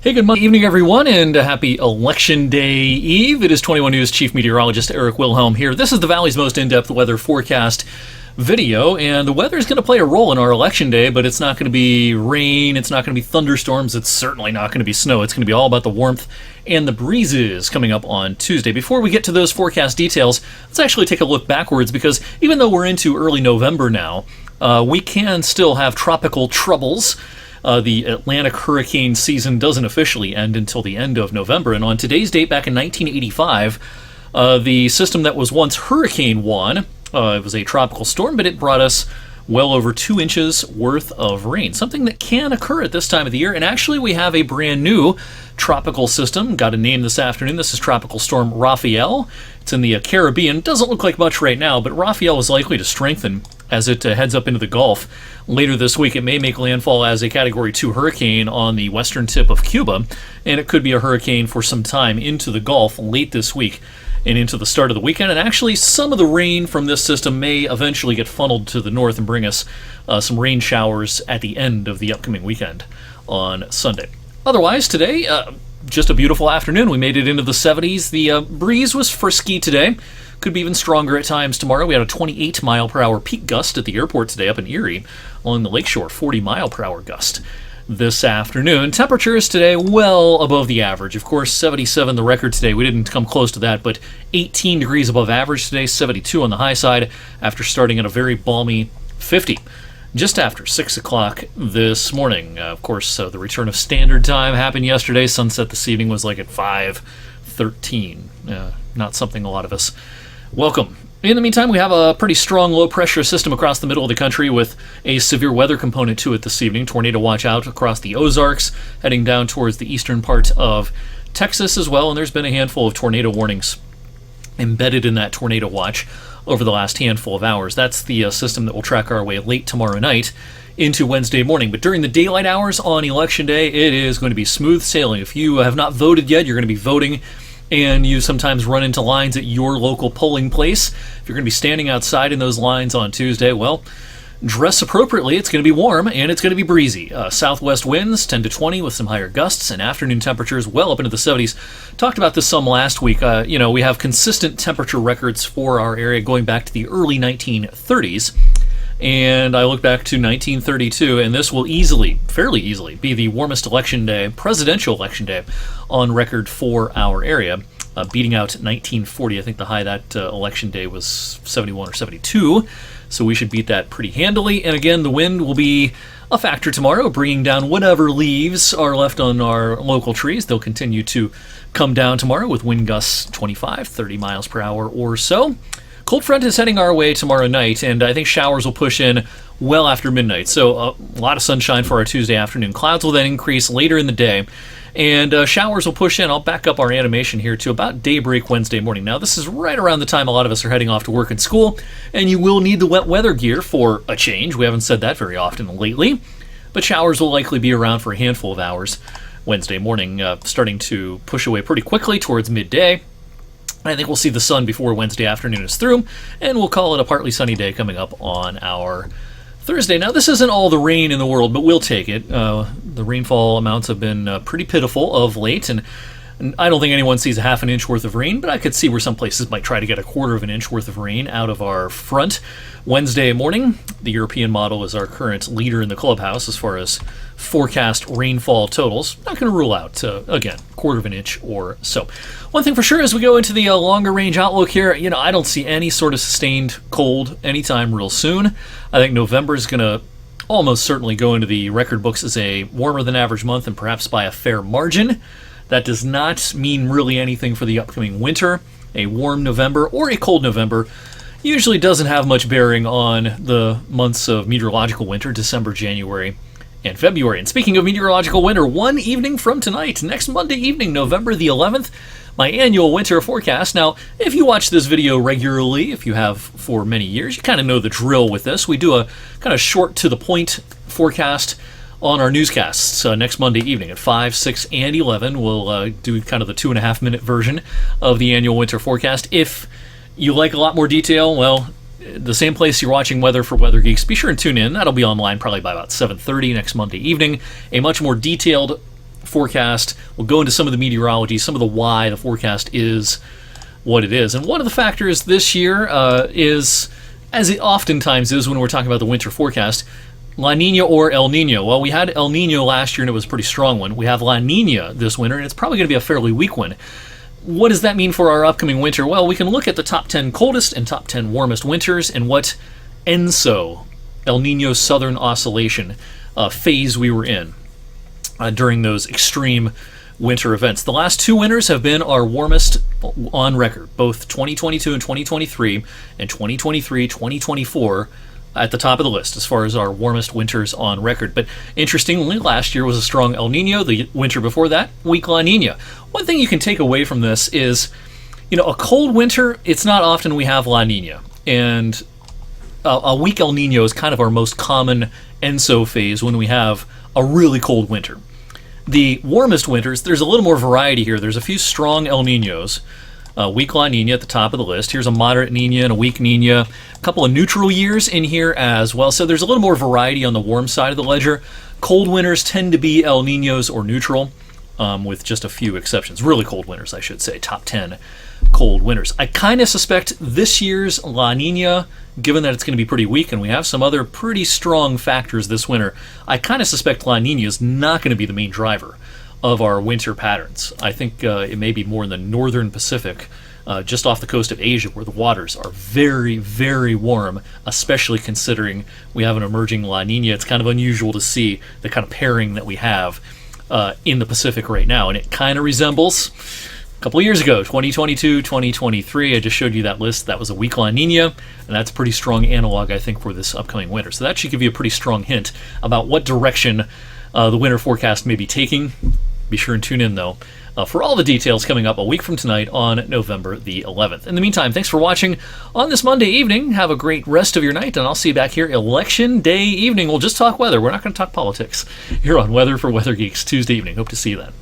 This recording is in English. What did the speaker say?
Hey, good evening, everyone, and happy Election Day Eve. It is 21 News Chief Meteorologist Eric Wilhelm here. This is the Valley's most in-depth weather forecast video, and the weather is going to play a role in our Election Day, but it's not going to be rain, it's not going to be thunderstorms, it's certainly not going to be snow. It's going to be all about the warmth and the breezes coming up on Tuesday. Before we get to those forecast details, let's actually take a look backwards, because even though we're into early November now, we can still have tropical troubles. The Atlantic hurricane season doesn't officially end until the end of November, and on today's date back in 1985, the system that was once Hurricane 1, it was a tropical storm, but it brought us well over 2 inches worth of rain, something that can occur at this time of the year. And actually, we have a brand new tropical system, got a name this afternoon. This is Tropical Storm Raphael. It's in the Caribbean. Doesn't look like much right now, but Raphael is likely to strengthen as it heads up into the Gulf later this week. It may make landfall as a Category 2 hurricane on the western tip of Cuba, and it could be a hurricane for some time into the Gulf late this week and into the start of the weekend. And actually, some of the rain from this system may eventually get funneled to the north and bring us some rain showers at the end of the upcoming weekend on Sunday. Otherwise, today, just a beautiful afternoon. We made it into the 70s. The breeze was frisky today. Could be even stronger at times tomorrow. We had a 28 mile per hour peak gust at the airport today up in Erie along the lakeshore, 40 mile per hour gust this afternoon. Temperatures today well above the average. Of course, 77 the record today. We didn't come close to that, but 18 degrees above average today, 72 on the high side after starting at a very balmy 50 just after 6 o'clock this morning. Of course, the return of standard time happened yesterday. Sunset this evening was like at 5:13. Not something a lot of us welcome. In the meantime, we have a pretty strong low-pressure system across the middle of the country with a severe weather component to it this evening. Tornado watch out across the Ozarks, heading down towards the eastern part of Texas as well, and there's been a handful of tornado warnings embedded in that tornado watch over the last handful of hours. That's the system that will track our way late tomorrow night into Wednesday morning. But during the daylight hours on Election Day, it is going to be smooth sailing. If you have not voted yet, you're going to be voting, and you sometimes run into lines at your local polling place. If you're going to be standing outside in those lines on Tuesday, well, dress appropriately. It's going to be warm, and it's going to be breezy. Southwest winds 10 to 20 with some higher gusts, and afternoon temperatures well up into the 70s. Talked about this some last week. We have consistent temperature records for our area going back to the early 1930s. And I look back to 1932, and this will fairly easily, be the warmest election day, presidential election day, on record for our area, beating out 1940. I think the high that election day was 71 or 72, so we should beat that pretty handily. And again, the wind will be a factor tomorrow, bringing down whatever leaves are left on our local trees. They'll continue to come down tomorrow with wind gusts 25, 30 miles per hour or so. Cold front is heading our way tomorrow night, and I think showers will push in well after midnight. So a lot of sunshine for our Tuesday afternoon. Clouds will then increase later in the day, and showers will push in. I'll back up our animation here to about daybreak Wednesday morning. Now, this is right around the time a lot of us are heading off to work and school, and you will need the wet weather gear for a change. We haven't said that very often lately, but showers will likely be around for a handful of hours Wednesday morning, starting to push away pretty quickly towards midday. I think we'll see the sun before Wednesday afternoon is through, and we'll call it a partly sunny day coming up on our Thursday. Now, this isn't all the rain in the world, but we'll take it. The rainfall amounts have been pretty pitiful of late, and I don't think anyone sees a half an inch worth of rain, but I could see where some places might try to get a quarter of an inch worth of rain out of our front Wednesday morning. The European model is our current leader in the clubhouse as far as forecast rainfall totals. Not going to rule out, again, quarter of an inch or so. One thing for sure, as we go into the longer range outlook here, I don't see any sort of sustained cold anytime real soon. I think November is going to almost certainly go into the record books as a warmer than average month, and perhaps by a fair margin. That does not mean really anything for the upcoming winter. A warm November or a cold November usually doesn't have much bearing on the months of meteorological winter, December, January, and February. And speaking of meteorological winter, one evening from tonight, next Monday evening, November the 11th, my annual winter forecast. Now, if you watch this video regularly, if you have for many years, you kind of know the drill with this. We do a kind of short to the point forecast on our newscasts next Monday evening at 5, 6, and 11. We'll do kind of the 2.5-minute version of the annual winter forecast. If you like a lot more detail, well, the same place you're watching weather for Weather Geeks, be sure and tune in. That'll be online probably by about 7:30 next Monday evening. A much more detailed forecast. We'll go into some of the meteorology, some of the why the forecast is what it is. And one of the factors this year is, as it oftentimes is when we're talking about the winter forecast, La Nina or El Nino. Well, we had El Nino last year and it was a pretty strong one. We have La Nina this winter and it's probably going to be a fairly weak one. What does that mean for our upcoming winter? Well, we can look at the top 10 coldest and top 10 warmest winters and what ENSO, El Nino Southern Oscillation, phase we were in during those extreme winter events. The last 2 winters have been our warmest on record, both 2022 and 2023, and 2023, 2024 at the top of the list as far as our warmest winters on record. But interestingly, last year was a strong El Nino. The winter before that, weak La Nina. One thing you can take away from this is, a cold winter, it's not often we have La Nina. And a weak El Nino is kind of our most common ENSO phase when we have a really cold winter. The warmest winters, there's a little more variety here. There's a few strong El Ninos. Weak La Nina at the top of the list. Here's a moderate Nina and a weak Nina. A couple of neutral years in here as well. So there's a little more variety on the warm side of the ledger. Cold winters tend to be El Ninos or neutral, with just a few exceptions. Really cold winters, I should say. Top 10 cold winters. I kind of suspect this year's La Nina, given that it's going to be pretty weak and we have some other pretty strong factors this winter, I kind of suspect La Nina is not going to be the main driver of our winter patterns. I think it may be more in the northern Pacific, just off the coast of Asia, where the waters are very, very warm, especially considering we have an emerging La Nina. It's kind of unusual to see the kind of pairing that we have in the Pacific right now, and it kind of resembles a couple of years ago, 2022, 2023. I just showed you that list. That was a weak La Nina, and that's a pretty strong analog, I think, for this upcoming winter. So that should give you a pretty strong hint about what direction the winter forecast may be taking. Be sure and tune in, though, for all the details coming up a week from tonight on November the 11th. In the meantime, thanks for watching on this Monday evening. Have a great rest of your night, and I'll see you back here Election Day evening. We'll just talk weather. We're not going to talk politics here on Weather for Weather Geeks Tuesday evening. Hope to see you then.